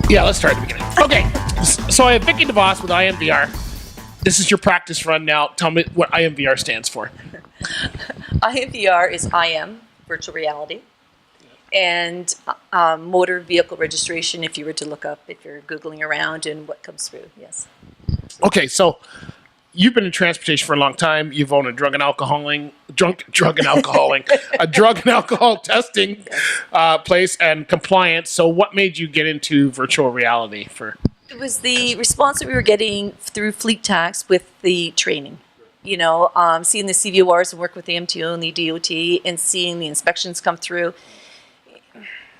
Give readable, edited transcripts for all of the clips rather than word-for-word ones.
Yeah, let's start at the beginning. Okay, so I have Vickie deVos with iMVR. This is your practice run now. Tell me what iMVR stands for. iMVR is IM, virtual reality, and motor vehicle registration, if you were to look up, if you're Googling around and what comes through, yes. Okay, so you've been in transportation for a long time. You've owned a drug and alcohol testing place and compliance. So what made you get into virtual reality? It was the response that we were getting through fleet tax with the training. You know, seeing the CVORs and work with the MTO and the DOT and seeing the inspections come through.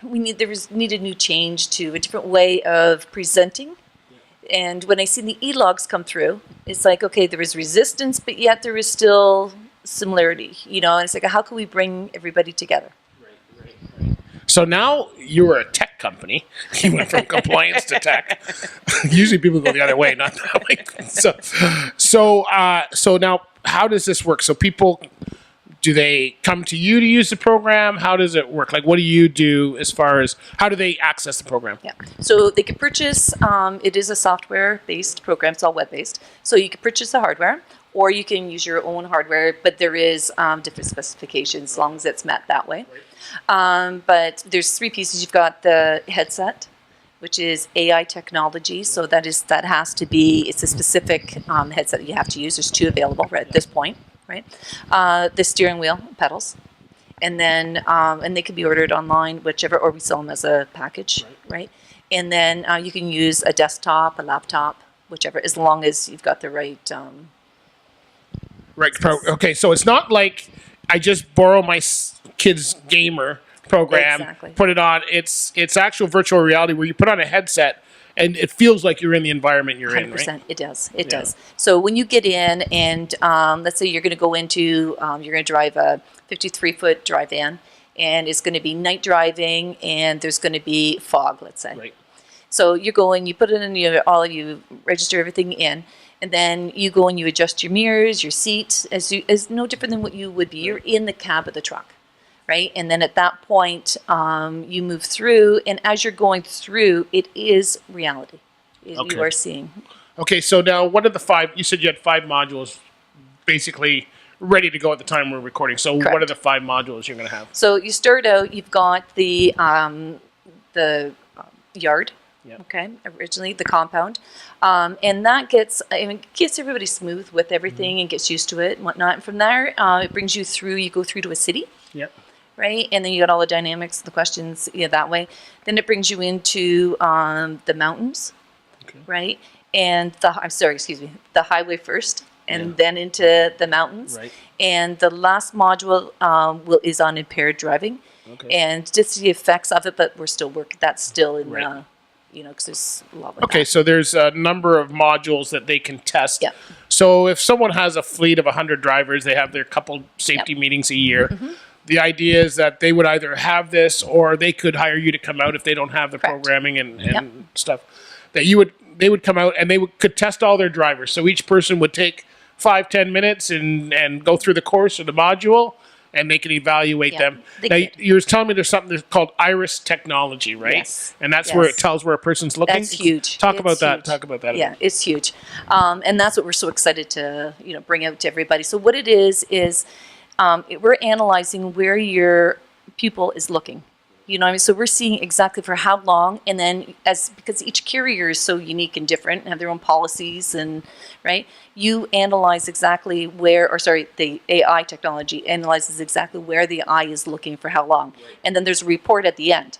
There was needed new change to a different way of presenting. And when I see the e-logs come through, it's like, okay, there is resistance, but yet there is still similarity, you know, and it's like, how can we bring everybody together? Right. So now you're a tech company. You went from compliance to tech. Usually people go the other way, not that way. So now how does this work? So people, do they come to you to use the program? How does it work? Like, what do you do as far as how do they access the program? Yeah, so they could purchase, it is a software-based program, it's all web-based. So you could purchase the hardware, or you can use your own hardware, but there is different specifications as long as it's met that way. But there's three pieces. You've got the headset, which is AI technology. So that has to be, it's a specific headset that you have to use. There's two available right at this point. Right, the steering wheel, pedals, and then and they can be ordered online, whichever, or we sell them as a package, right? And then you can use a desktop, a laptop, whichever, as long as you've got the right. Okay, so it's not like I just borrow my kid's gamer program, put it on. It's actual virtual reality where you put on a headset. And it feels like you're in the environment you're 100%, in, right? It does. It does. So when you get in and let's say you're going to go into, you're going to drive a 53-foot drive van, and it's going to be night driving, and there's going to be fog, let's say. Right. So you go in, you put it in, you register everything in, and then you go and you adjust your mirrors, your seat, as no different than what you would be. You're in the cab of the truck. Right, and then at that point, you move through, and as you're going through, it is reality. Okay. You are seeing. Okay, so now what are the five? You said you had 5 modules, basically ready to go at the time we're recording. So Correct. What are the 5 modules you're going to have? So you start out. You've got the yard. Yep. Okay, originally the compound, and that gets everybody smooth with everything and gets used to it and whatnot. And from there, it brings you through. You go through to a city. Yep. Right, and then you got all the dynamics, the questions, that way. Then it brings you into the mountains, right? And the highway first, and then into the mountains. Right. And the last module is on impaired driving, and just the effects of it. But we're still working. That's still in because there's a lot. Okay, so there's a number of modules that they can test. Yeah. So if someone has a fleet of 100 drivers, they have their couple safety meetings a year. Mm-hmm. The idea is that they would either have this or they could hire you to come out if they don't have the programming and stuff. That they would come out and could test all their drivers. So each person would take 5-10 minutes and go through the course or the module, and they can evaluate them. Now, you were telling me there's something that's called iris technology, right? Yes. And that's where it tells where a person's looking. That's huge. Talk about that. Yeah, it's huge, and that's what we're so excited to bring out to everybody. So what it is. We're analyzing where your pupil is looking. You know what I mean? So we're seeing exactly for how long, and then because each carrier is so unique and different and have their own policies, and right, you analyze exactly the AI technology analyzes exactly where the eye is looking for how long. And then there's a report at the end.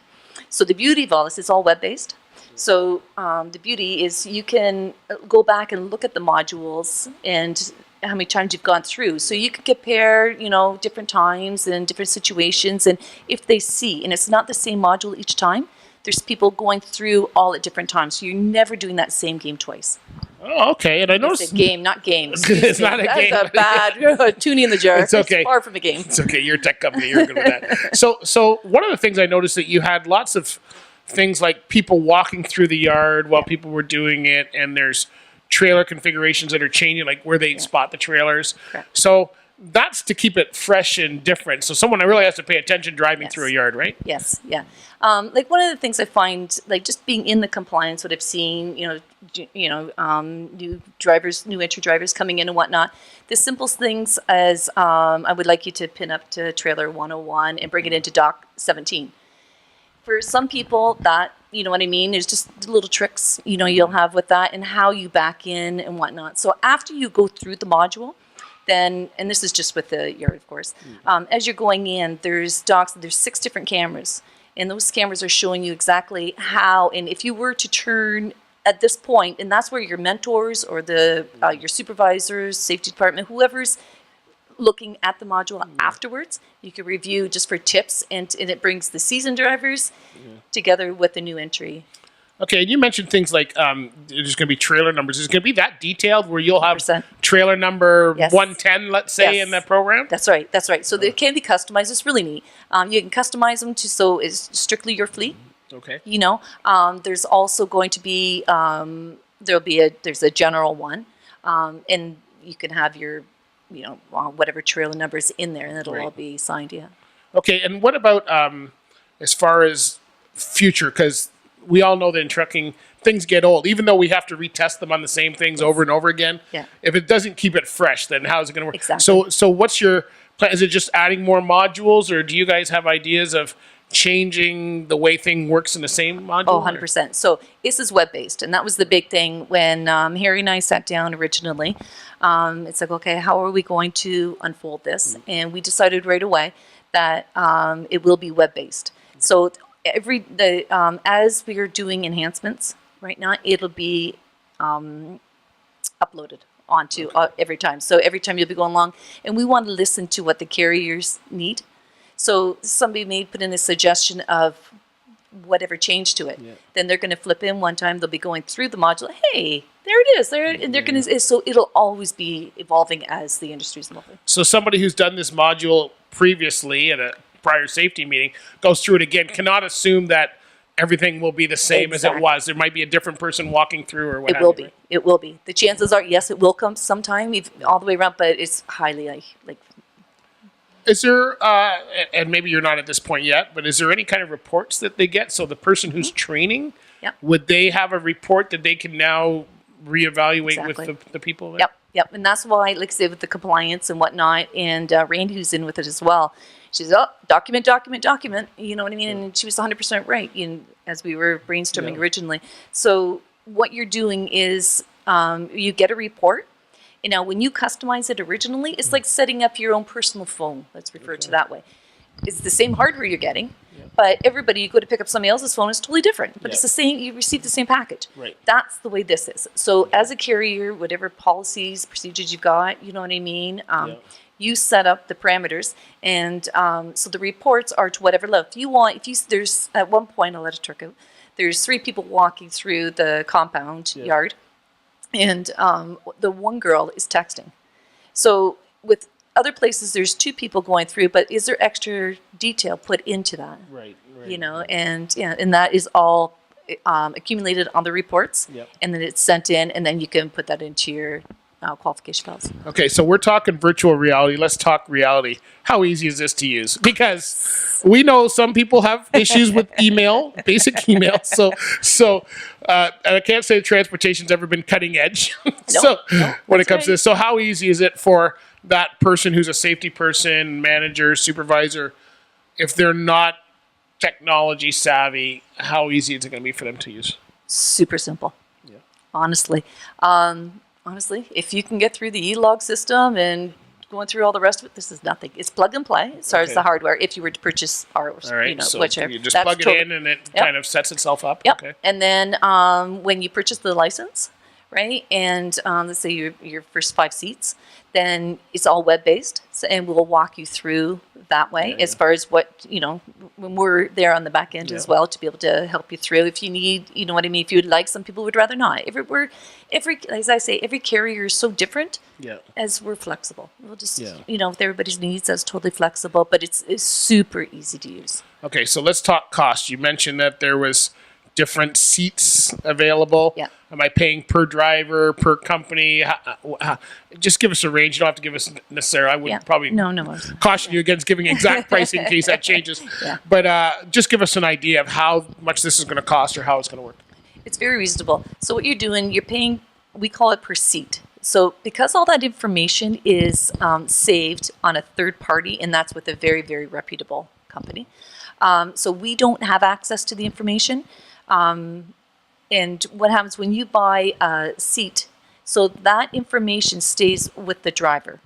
So the beauty of all this is all web-based. So the beauty is you can go back and look at the modules and how many times you've gone through. So you can compare, different times and different situations. And if they see, and it's not the same module each time, there's people going through all at different times. So you're never doing that same game twice. Oh, okay. And I noticed... It's a game, not games. It's not a game. That's a bad tuning in the jar. It's okay. It's far from a game. It's okay. You're a tech company. You're good with that. So one of the things I noticed that you had lots of things like people walking through the yard while people were doing it, and there's trailer configurations that are changing, like where they spot the trailers. Correct. So that's to keep it fresh and different. So someone really has to pay attention driving through a yard, right? Yes, yeah. Like one of the things I find, like just being in the compliance, what I've seen, new drivers, new entry drivers coming in and whatnot. The simplest things as I would like you to pin up to trailer 101 and bring it into dock 17. For some people, that, you know what I mean, there's just little tricks, you'll have with that and how you back in and whatnot. So after you go through the module, then, and this is just with the yard, of course, as you're going in, there's 6 different cameras. And those cameras are showing you exactly how, and if you were to turn at this point, and that's where your mentors or your supervisors, safety department, whoever's looking at the module afterwards, you can review just for tips, and it brings the seasoned drivers together with the new entry. Okay, and you mentioned things like there's going to be trailer numbers. Is it going to be that detailed where you'll have 100%. Trailer number 110, let's say, in that program? That's right. So they can be customized. It's really neat. You can customize them so it's strictly your fleet. Okay. There's also going to be there's a general one, and you can have your whatever trailer numbers in there, and it'll all be signed. Yeah. Okay, and what about as far as future? Because we all know that in trucking, things get old. Even though we have to retest them on the same things over and over again, if it doesn't keep it fresh, then how is it going to work? Exactly. So what's your plan? Is it just adding more modules, or do you guys have ideas of changing the way thing works in the same module? Oh, 100%. So this is web-based, and that was the big thing when Harry and I sat down originally. It's like, okay, how are we going to unfold this? And we decided right away that it will be web-based. So as we are doing enhancements right now, it'll be uploaded onto every time. So every time you'll be going along, and we want to listen to what the carriers need. So somebody may put in a suggestion of whatever change to it. Then they're going to flip in one time. They'll be going through the module. Hey, there it is. And they're going to. So it'll always be evolving as the industry's evolving. So somebody who's done this module previously at a prior safety meeting goes through it again, cannot assume that everything will be the same as it was. There might be a different person walking through or whatever. It will be. Right? It will be. The chances are, yes, it will come sometime, all the way around, but it's highly like. Is there, and maybe you're not at this point yet, but is there any kind of reports that they get? So the person who's training, would they have a report that they can now reevaluate with the people there? Yep. And that's why, like I say, with the compliance and whatnot, and Randy, who's in with it as well, she's, document. You know what I mean? And she was 100% right, as we were brainstorming originally. So what you're doing is you get a report. And now, when you customize it originally, it's like setting up your own personal phone. Let's refer to that way. It's the same hardware you're getting, but you go to pick up somebody else's phone, it's totally different. But it's the same, you receive the same package. Right. That's the way this is. So as a carrier, whatever policies, procedures you've got, you know what I mean? You set up the parameters, and so the reports are to whatever level. There's at one point, I'll let it turn out, there's 3 people walking through the compound yard. And the one girl is texting. So with other places, there's 2 people going through, but is there extra detail put into that? Right. And that is all accumulated on the reports, and then it's sent in, and then you can put that into your qualification files. Okay, so we're talking virtual reality. Let's talk reality. How easy is this to use? Because we know some people have issues with email, basic email. So and I can't say transportation's ever been cutting edge. When it comes to this, so how easy is it for that person who's a safety person, manager, supervisor, if they're not technology savvy, how easy is it going to be for them to use? Super simple. Yeah. Honestly, if you can get through the e-log system and going through all the rest of it, this is nothing. It's plug and play as far as the hardware. If you were to purchase ours, so whichever. You just plug it in and it kind of sets itself up. Yep. Okay. And then when you purchase the license, right, and let's say your first 5 seats, then it's all web-based, and we'll walk you through that way as far as what, when we're there on the back end as well to be able to help you through. If you need, you know what I mean, if you would like, some people would rather not. As I say, every carrier is so different as we're flexible. We'll just, with everybody's needs, that's totally flexible, but it's super easy to use. Okay, so let's talk cost. You mentioned that there was different seats available? Yeah. Am I paying per driver, per company? Just give us a range. You don't have to give us necessarily. I would probably No. caution you against giving exact pricing in case that changes. Yeah. But just give us an idea of how much this is going to cost or how it's going to work. It's very reasonable. So what you're doing, you're paying, we call it per seat. So because all that information is saved on a third party, and that's with a very, very reputable company. So we don't have access to the information. And what happens when you buy a seat, so that information stays with the driver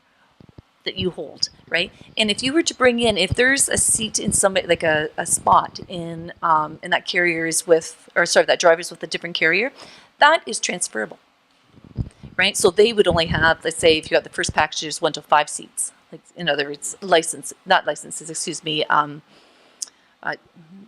that you hold, right? And if you were to bring in, if there's a seat in somebody, like a spot in and that carrier is with, or sorry, that driver's with a different carrier, that is transferable, right? So they would only have, let's say, if you got the first package, there's 1 to 5 seats. Like, in other words,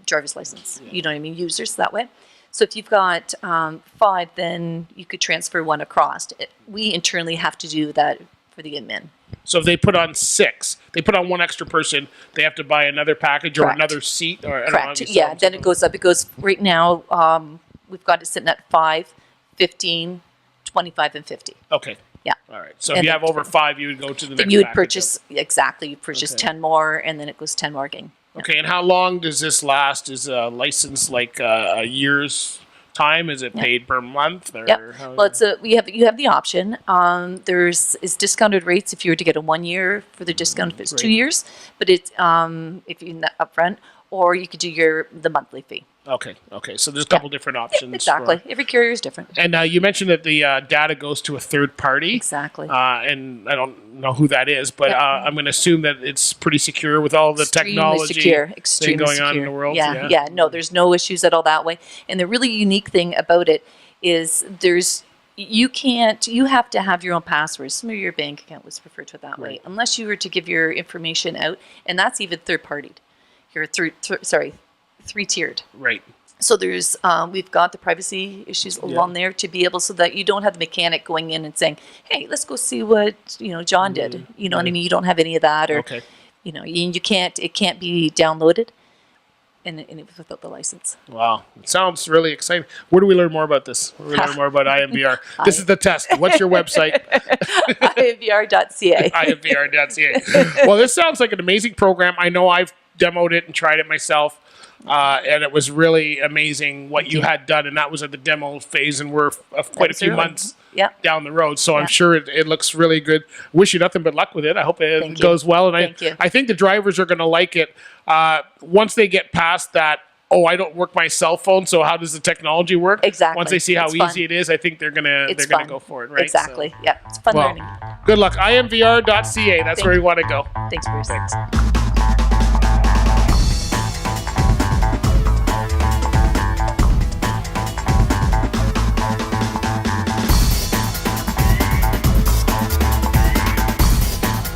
driver's license. You know what I mean? Users that way. So if you've got 5, then you could transfer 1 across. We internally have to do that for the admin. So if they put on 6, they put on 1 extra person, they have to buy another package or Correct. another seat? Or, Correct. Yeah, then it goes up. It goes right now, we've got it sitting at 5, 15, 25, and 50. Okay. Yeah. All right. So And if you then- have over 5, you would go to the next Then you would package purchase, exactly, you purchase Okay. 10 more, and then it goes 10 more again. Okay, and how long does this last? Is a license like a year's time? Is it paid per month? Or Yep. how- Well, you have the option. There's discounted rates if you were to get a 1 year for the discount if it's 2 Right. years, but it's if you're upfront, or you could do the monthly fee. Okay. So there's a couple different options. Exactly. Every carrier is different. And you mentioned that the data goes to a third party. Exactly. And I don't know who that is, but Yep. I'm going to assume that it's pretty secure with all the technology Extremely thing going secure. on in the world. Yeah. No, there's no issues at all that way. And the really unique thing about it is you have to have your own passwords. Some of your bank account was referred to it that way, Right. unless you were to give your information out, and that's even third partied. You're three-tiered. Right. So there's, we've got the privacy issues along there to be able so that you don't have the mechanic going in and saying, hey, let's go see what, John did. You know what I mean? You don't have any of that, or, Okay. it can't be downloaded and without the license. Wow. It sounds really exciting. Where do we learn more about this? Where do we learn more about iMVR? This is the test. What's your website? iMVR.ca. iMVR.ca. Well, this sounds like an amazing program. I know I've demoed it and tried it myself. And it was really amazing what you had done. And that was at the demo phase, and we're quite a few months down the road. So I'm sure it looks really good. Wish you nothing but luck with it. I hope it goes well. And I think the drivers are going to like it once they get past that. Oh, I don't work my cell phone, so how does the technology work? Exactly. Once they see how It's easy fun. it is, I think they're gonna go for it, right? Exactly. So, Yeah, it's fun learning. good luck. iMVR.ca. That's where you want to go. Thanks, Bruce. Thanks.